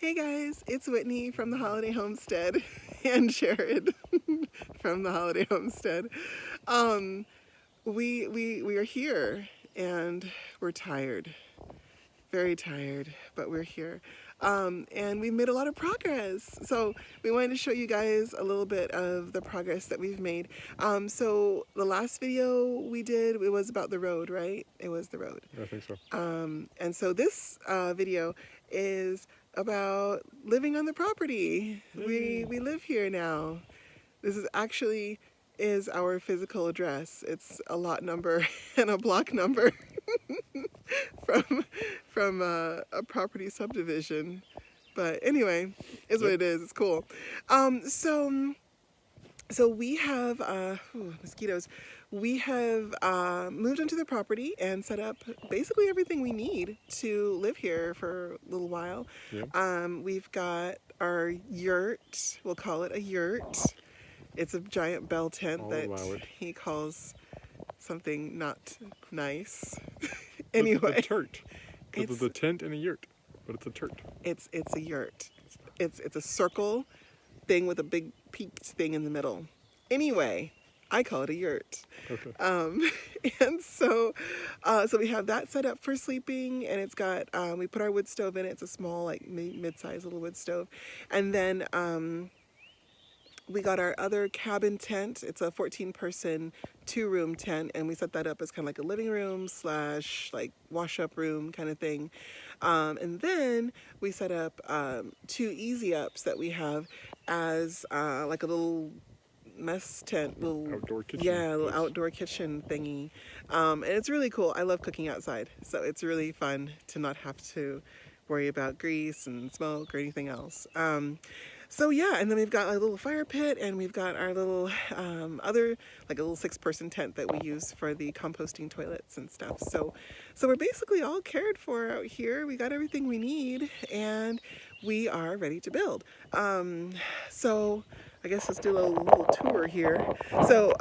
Hey guys, it's Whitney from the Holiday Homestead and Jared from the Holiday Homestead. Um, we are here and we're tired, very tired, but we're here. And we made a lot of progress. So we wanted to show you guys a little bit of the progress that we've made. So the last video we did, it was about the road, right? It was the road. I think so. And so this video is about living on the property. We live here now. This is actually is our physical address. It's a lot number and a block number from a property subdivision. But anyway, is what it is. It's cool. So we have mosquitoes. We have moved onto the property and set up basically everything we need to live here for a little while. Yeah. We've got our yurt. We'll call it a yurt. It's a giant bell tent he calls something not nice. Anyway, it's a turt. Because it's a tent and a yurt, but it's a turt. It's a yurt. It's a circle thing with a big peaked thing in the middle. Anyway, I call it a yurt. Okay. And so we have that set up for sleeping, and it's got we put our wood stove in it. It's a small, like mid-sized little wood stove, and then we got our other cabin tent. It's a 14-person 2-room tent, and we set that up as kind of like a living room / like wash-up room kind of thing. And then we set up 2 easy ups that we have as like a little mess tent, little outdoor kitchen. Yeah, a little outdoor kitchen thingy. And it's really cool. I love cooking outside, so it's really fun to not have to worry about grease and smoke or anything else. So yeah, and then we've got a little fire pit, and we've got our little other, like a little 6-person tent that we use for the composting toilets and stuff. So we're basically all cared for out here. We got everything we need, and we are ready to build. So I guess let's do a little tour here. So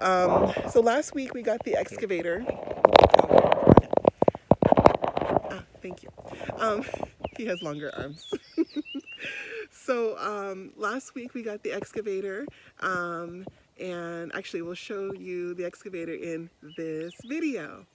last week we got the excavator. Thank you. He has longer arms. So last week we got the excavator, and actually we'll show you the excavator in this video.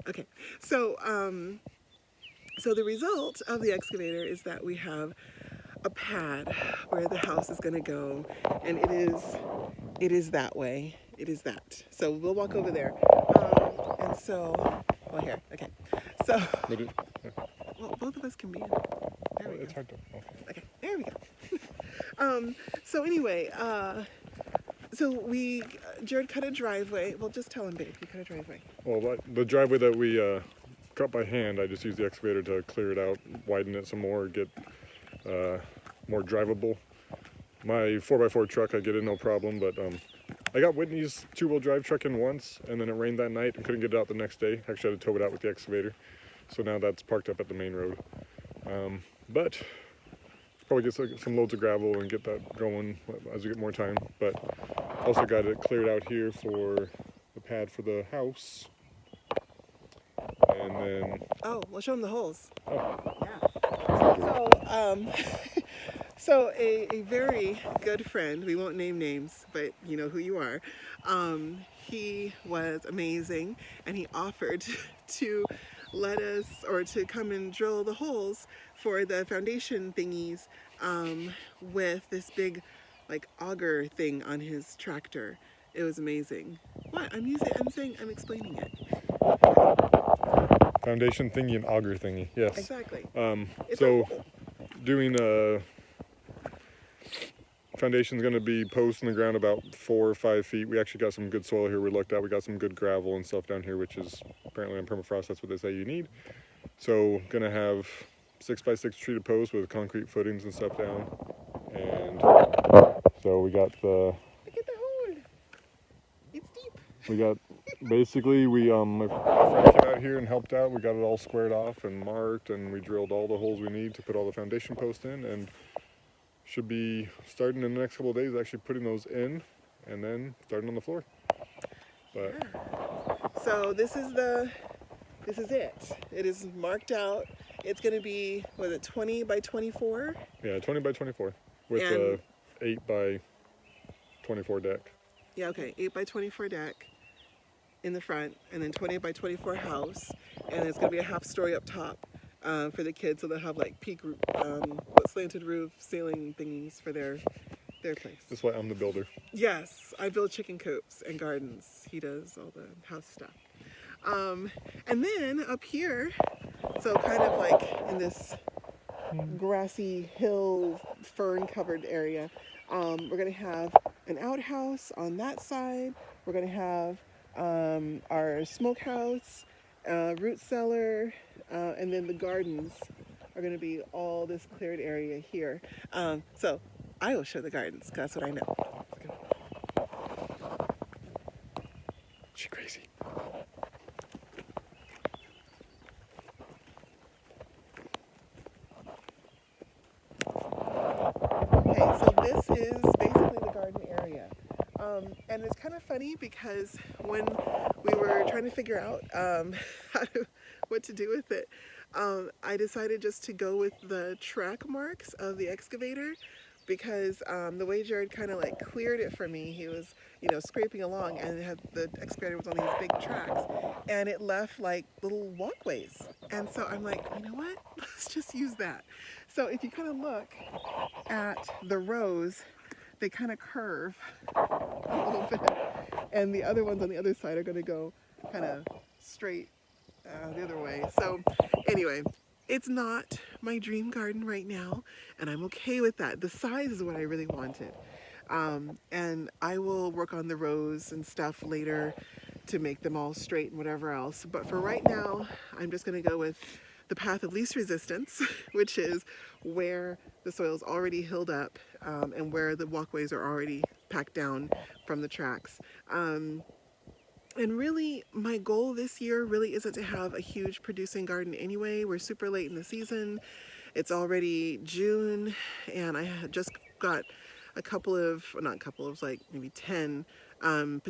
Okay, so the result of the excavator is that we have a pad where the house is going to go, and it is that way. It is that. So we'll walk over there. And so, well, here, okay. So, well, both of us can be in it. There we go. It's hard to. Okay, there we go. So anyway, so Jared cut a driveway. Well, just tell him, babe, you cut a driveway. Well, the driveway that we cut by hand, I just used the excavator to clear it out, widen it some more, get more drivable. My 4x4 truck, I get in no problem, but I got Whitney's 2-wheel drive truck in once, and then it rained that night and couldn't get it out the next day. Actually, I had to tow it out with the excavator. So now that's parked up at the main road. But probably get some loads of gravel and get that going as we get more time. But also got it cleared out here for the pad for the house. And then... Oh, we'll show them the holes. Oh. Yeah. So a very good friend, we won't name names, but you know who you are. He was amazing, and he offered to let us, or to come and drill the holes for the foundation thingies with this big like auger thing on his tractor. It was amazing. What? I'm explaining it. Foundation thingy and auger thingy. Yes. Exactly. Um, It's a so hole. doing foundation's going to be posts in the ground about 4 or 5 feet. We actually got some good soil here we looked at. We got some good gravel and stuff down here, which is apparently on permafrost. That's what they say you need. So going to have 6x6 treated posts with concrete footings and stuff down. And so we got the Look at the hole. It's deep. we got basically my friend came out here and helped out. We got it all squared off and marked, and we drilled all the holes we need to put all the foundation posts in, and should be starting in the next couple of days actually putting those in and then starting on the floor. But Yeah. So this is it. It is marked out. It's going to be, was it 20 by 24? yeah, 20 by 24 with And- a 8 by 24 deck. Yeah, okay, 8 by 24 deck in the front, and then 20 by 24 house, and it's gonna be a half story up top for the kids, so they'll have like slanted roof ceiling thingies for their place. That's why I'm the builder. Yes, I build chicken coops and gardens. He does all the house stuff. And then up here, so kind of like in this grassy hill fern covered area, we're gonna have an outhouse on that side. We're gonna have our smokehouse, root cellar, and then the gardens are gonna be all this cleared area here. So I will show the gardens, 'cause that's what I know. She crazy. Okay, so this is basically the garden area. And it's kind of funny because when we were trying to figure out what to do with it, I decided just to go with the track marks of the excavator because the way Jared kind of like cleared it for me, he was, scraping along and the excavator was on these big tracks and it left like little walkways. And so I'm like, you know what? Let's just use that. So if you kind of look at the rows, they kind of curve a little bit, and the other ones on the other side are going to go kind of straight the other way. So anyway, it's not my dream garden right now, and I'm okay with that. The size is what I really wanted. And I will work on the rows and stuff later to make them all straight and whatever else. But for right now, I'm just going to go with the path of least resistance, which is where the soil's already hilled up and where the walkways are already packed down from the tracks. And really, my goal this year really isn't to have a huge producing garden anyway. We're super late in the season. It's already June, and I just got like maybe 10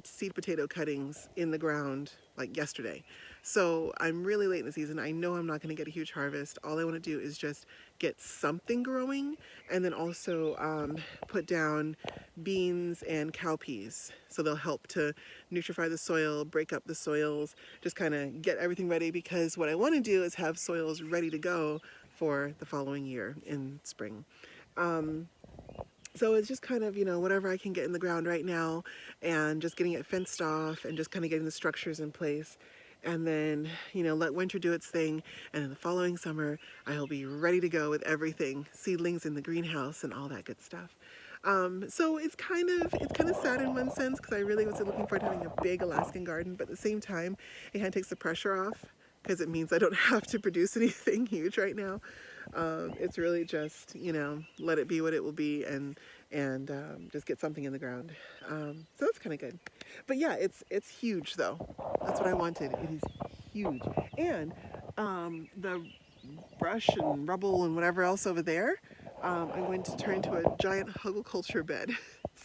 seed potato cuttings in the ground like yesterday. So I'm really late in the season. I know I'm not going to get a huge harvest. All I want to do is just get something growing, and then also put down beans and cowpeas. So they'll help to nutrify the soil, break up the soils, just kind of get everything ready, because what I want to do is have soils ready to go for the following year in spring. So it's just kind of, whatever I can get in the ground right now and just getting it fenced off and just kind of getting the structures in place. And then, let winter do its thing. And in the following summer, I'll be ready to go with everything, seedlings in the greenhouse and all that good stuff. So it's kind of sad in one sense because I really was looking forward to having a big Alaskan garden, but at the same time, it kind of takes the pressure off because it means I don't have to produce anything huge right now. It's really just, let it be what it will be and just get something in the ground. So that's kind of good. But yeah, it's huge though. That's what I wanted. It is huge. And the brush and rubble and whatever else over there, I'm going to turn to a giant hugelkultur bed.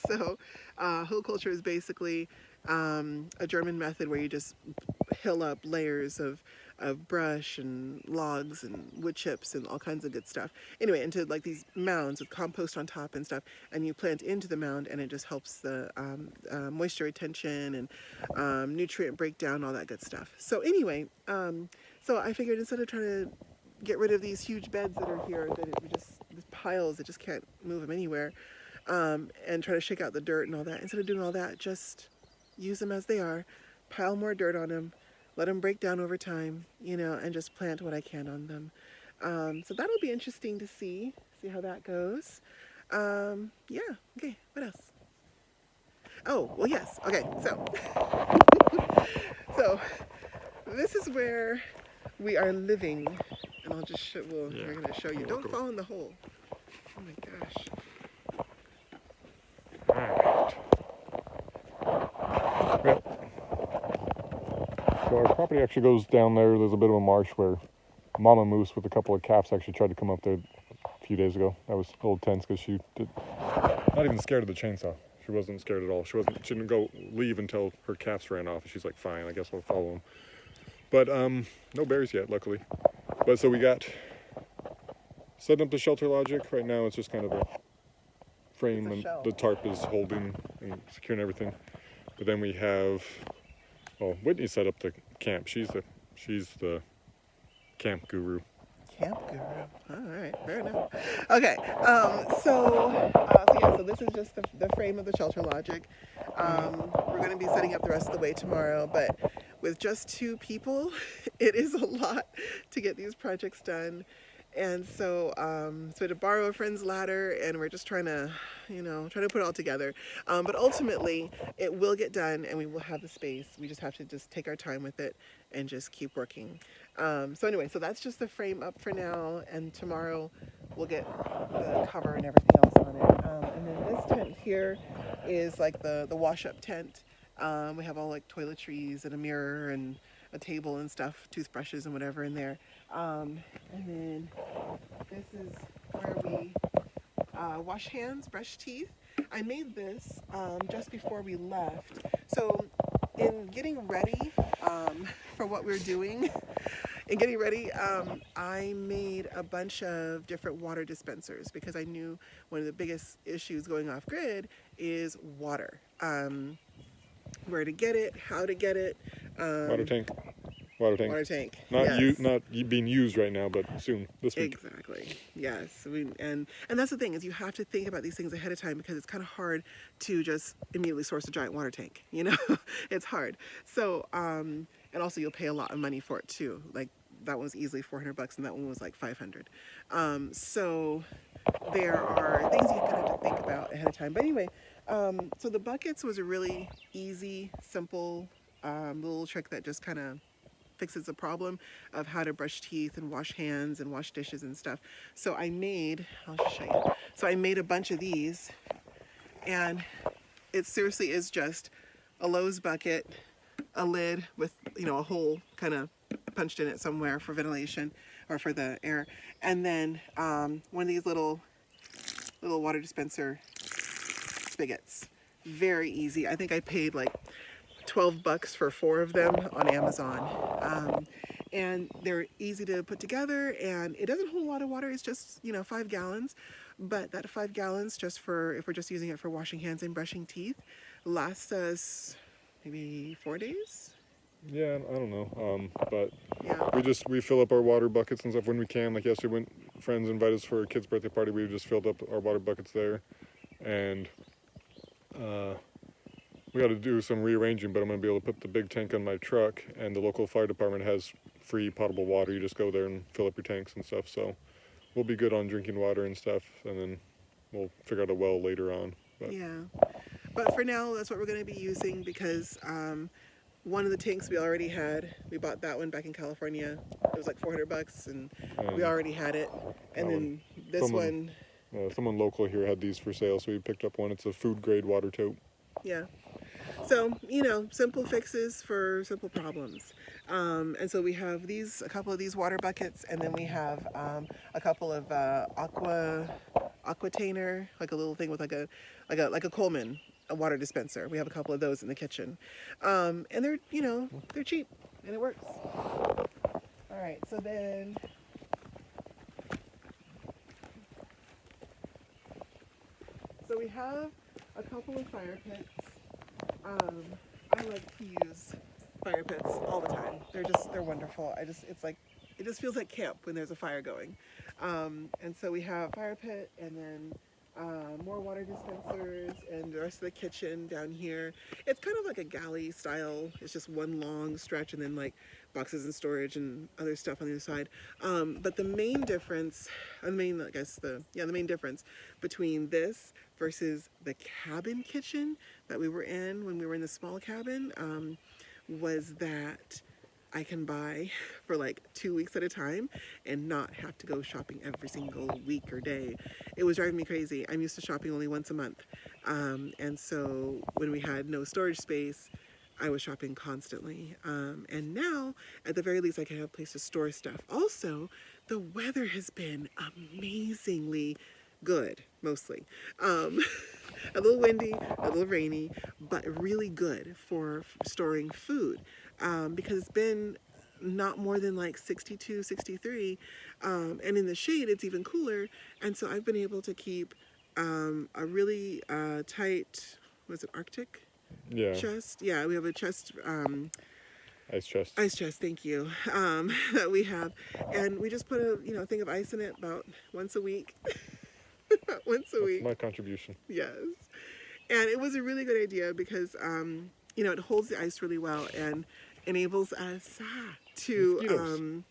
So hugelkultur is basically a German method where you just hill up layers of brush and logs and wood chips and all kinds of good stuff. Anyway, into like these mounds with compost on top and stuff, and you plant into the mound, and it just helps the moisture retention and nutrient breakdown, all that good stuff. So anyway, so I figured instead of trying to get rid of these huge beds that are here that it just these piles that just can't move them anywhere, and try to shake out the dirt and all that. Instead of doing all that, just use them as they are, pile more dirt on them, let them break down over time, and just plant what I can on them. So that'll be interesting to see how that goes. Yeah. Okay. What else? Oh, well, yes. Okay. So this is where we are living, and I'll just show. Well, Yeah. we're gonna show you. Don't fall in the hole. Oh my gosh. Alright. Yep. So our property actually goes down there. There's a bit of a marsh where Mama Moose with a couple of calves actually tried to come up there a few days ago. That was a little tense because she did not even scared of the chainsaw. She wasn't scared at all. She didn't go leave until her calves ran off. She's like, fine, I guess I'll follow them. But no bears yet, luckily. But so we got setting up the shelter logic. Right now it's just kind of a frame and the tarp is holding and securing everything. But then we have, Whitney set up the camp. She's the camp guru. Camp guru. All right, fair enough. Okay, so this is just the frame of the shelter logic. We're going to be setting up the rest of the way tomorrow, but with just 2 people, it is a lot to get these projects done. And so to borrow a friend's ladder, and we're just trying to put it all together. But ultimately, it will get done, and we will have the space. We just have to just take our time with it and just keep working. So that's just the frame up for now, and tomorrow we'll get the cover and everything else on it. And then this tent here is like the wash-up tent. We have all like toiletries and a mirror and a table and stuff, toothbrushes and whatever in there. And then this is where we wash hands, brush teeth. I made this just before we left. So in getting ready for what we're doing, I made a bunch of different water dispensers because I knew one of the biggest issues going off grid is water. Where to get it, how to get it. Water tank. Water tank. Not being used right now, but soon this week. Exactly. Yes. And that's the thing is you have to think about these things ahead of time because it's kind of hard to just immediately source a giant water tank. It's hard. So and also you'll pay a lot of money for it too. Like that one was easily $400 and that one was like $500. So there are things you kind of have to think about ahead of time. But anyway, so the buckets was a really easy, simple little trick that just kind of fixes the problem of how to brush teeth and wash hands and wash dishes and stuff. So I'll just show you. So I made a bunch of these, and it seriously is just a Lowe's bucket, a lid with, a hole kind of punched in it somewhere for ventilation or for the air, and then one of these little water dispenser spigots. Very easy. I think I paid like $12 for 4 of them on Amazon. And they're easy to put together, and it doesn't hold a lot of water. It's just 5 gallons, but that 5 gallons just for if we're just using it for washing hands and brushing teeth lasts us maybe 4 days. Yeah, I don't know. But yeah, we fill up our water buckets and stuff when we can. Like yesterday, when friends invited us for a kid's birthday party, we just filled up our water buckets there, and we got to do some rearranging, but I'm going to be able to put the big tank on my truck, and the local fire department has free potable water. You just go there and fill up your tanks and stuff, so we'll be good on drinking water and stuff, and then we'll figure out a well later on. But for now, that's what we're going to be using because one of the tanks we already had. We bought that one back in California. It was like $400, and we already had it. And then this one... someone local here had these for sale, so we picked up one. It's a food-grade water tote. Yeah. So, simple fixes for simple problems. And so we have a couple of these water buckets, and then we have a couple of aquatainer, like a little thing with like a Coleman, a water dispenser. We have a couple of those in the kitchen. And they're, they're cheap, and it works. All right, so then... So we have a couple of fire pits. I like to use fire pits all the time. They're wonderful. It's like it just feels like camp when there's a fire going. And so we have fire pit, and then more water dispensers, and the rest of the kitchen down here. It's kind of like a galley style. It's just one long stretch, and then like boxes and storage and other stuff on the other side. But the main difference, I guess the main difference between this versus the cabin kitchen that we were in when we were in the small cabin, was that I can buy for like 2 weeks at a time and not have to go shopping every single week or day. It was driving me crazy. I'm used to shopping only once a month. And so when we had no storage space, I was shopping constantly. And now, at the very least, I can have a place to store stuff. Also, the weather has been amazingly good, mostly. A little windy, a little rainy, but really good for storing food, because it's been not more than like 62, 63, and in the shade it's even cooler. And so I've been able to keep a really tight, was it Arctic Yeah, chest? Yeah, we have a chest, ice chest. ice chest, thank you, that we have, and we just put a thing of ice in it about once a week. Once a That's week. my contribution. Yes. And it was a really good idea because, it holds the ice really well and enables us to Mosquitoes.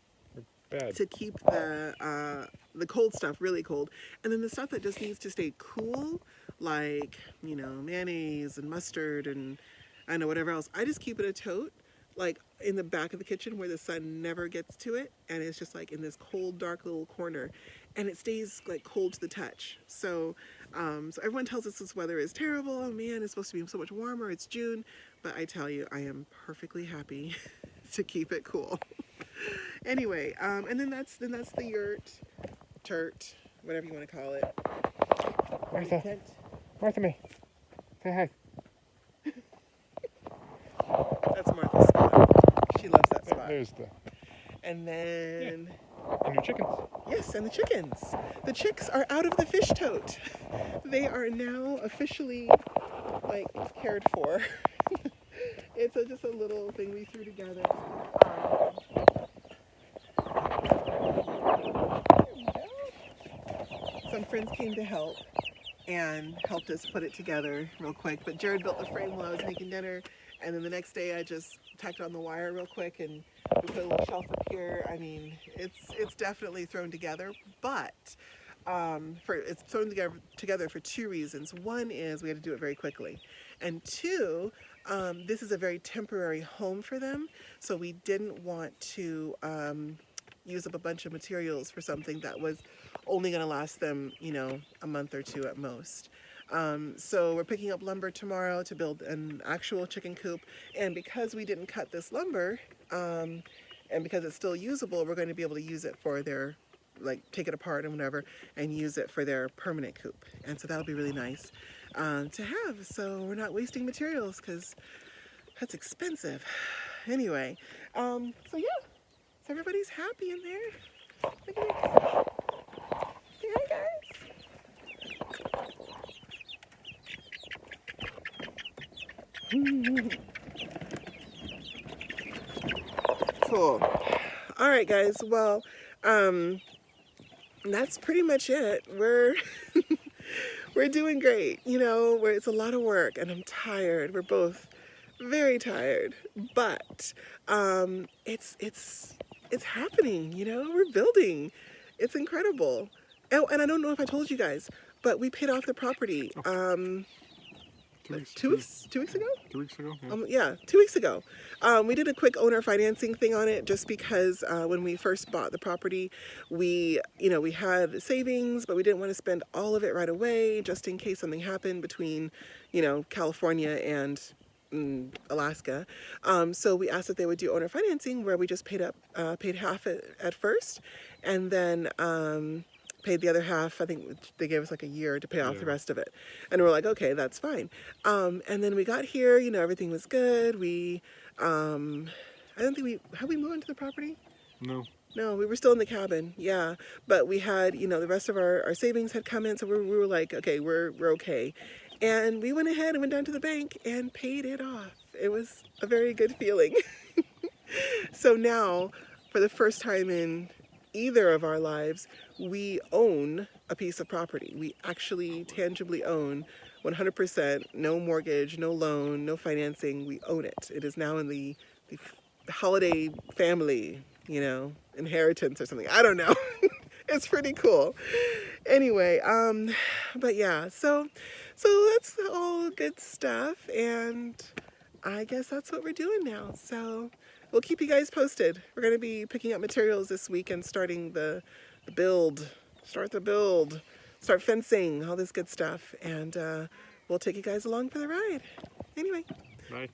Bad. to keep the cold stuff really cold, and then the stuff that just needs to stay cool, like mayonnaise and mustard and I don't know whatever else. I just keep it a tote, like in the back of the kitchen where the sun never gets to it, and it's just like in this cold, dark little corner, and it stays like cold to the touch. So, so everyone tells us this weather is terrible. Oh man, it's supposed to be so much warmer. It's June, but I tell you, I am perfectly happy to keep it cool. Anyway, and then that's the yurt, turt, whatever you want to call it. Martha. Tent. Martha Mae. Say hi. That's Martha's spot. She loves that spot. There's the. And then, And your chickens. yes, and the chickens. The chicks are out of the fish tote. They are now officially like cared for. It's just a little thing we threw together. Some friends came to help and helped us put it together real quick. But Jared built the frame while I was making dinner, and then the next day I just tacked on the wire real quick and we put a little shelf up here. I mean, it's definitely thrown together, but it's thrown together for two reasons. One is we had to do it very quickly, and two, this is a very temporary home for them, so we didn't want to use up a bunch of materials for something that was only going to last them, a month or two at most. So we're picking up lumber tomorrow to build an actual chicken coop, and because we didn't cut this lumber, and because it's still usable, we're going to be able to use it for their, take it apart and whatever, and use it for their permanent coop. And so that'll be really nice to have, so we're not wasting materials, because that's expensive. Anyway, so yeah, so everybody's happy in there. Look at this. Say hi, guys. Cool. All right, guys. Well, that's pretty much it. We're we're doing great. It's a lot of work, and I'm tired. We're both very tired, but it's happening. We're building. It's incredible. Oh, and I don't know if I told you guys, but we paid off the property. 2 weeks ago? 2 weeks ago? Yeah. Yeah, 2 weeks ago. We did a quick owner financing thing on it just because when we first bought the property, we had savings, but we didn't want to spend all of it right away just in case something happened between, California and Alaska. So we asked if they would do owner financing where we just paid half at first, and then paid the other half. I think they gave us like a year to pay off the rest of it. And we're like, okay, that's fine. And then we got here, everything was good. I don't think have we moved into the property? No. No, we were still in the cabin, yeah. But we had, the rest of our savings had come in, so we were like, okay, we're okay. And we went ahead and went down to the bank and paid it off. It was a very good feeling. So now, for the first time in either of our lives, we own a piece of property. We actually tangibly own 100%, no mortgage, no loan, no financing. We own it. It is now in the holiday family, inheritance or something. I don't know. It's pretty cool. Anyway, but yeah, so that's all good stuff, and I guess that's what we're doing now. So we'll keep you guys posted. We're going to be picking up materials this week and starting the build. Start the build. Start fencing, all this good stuff. And we'll take you guys along for the ride. Anyway. Bye.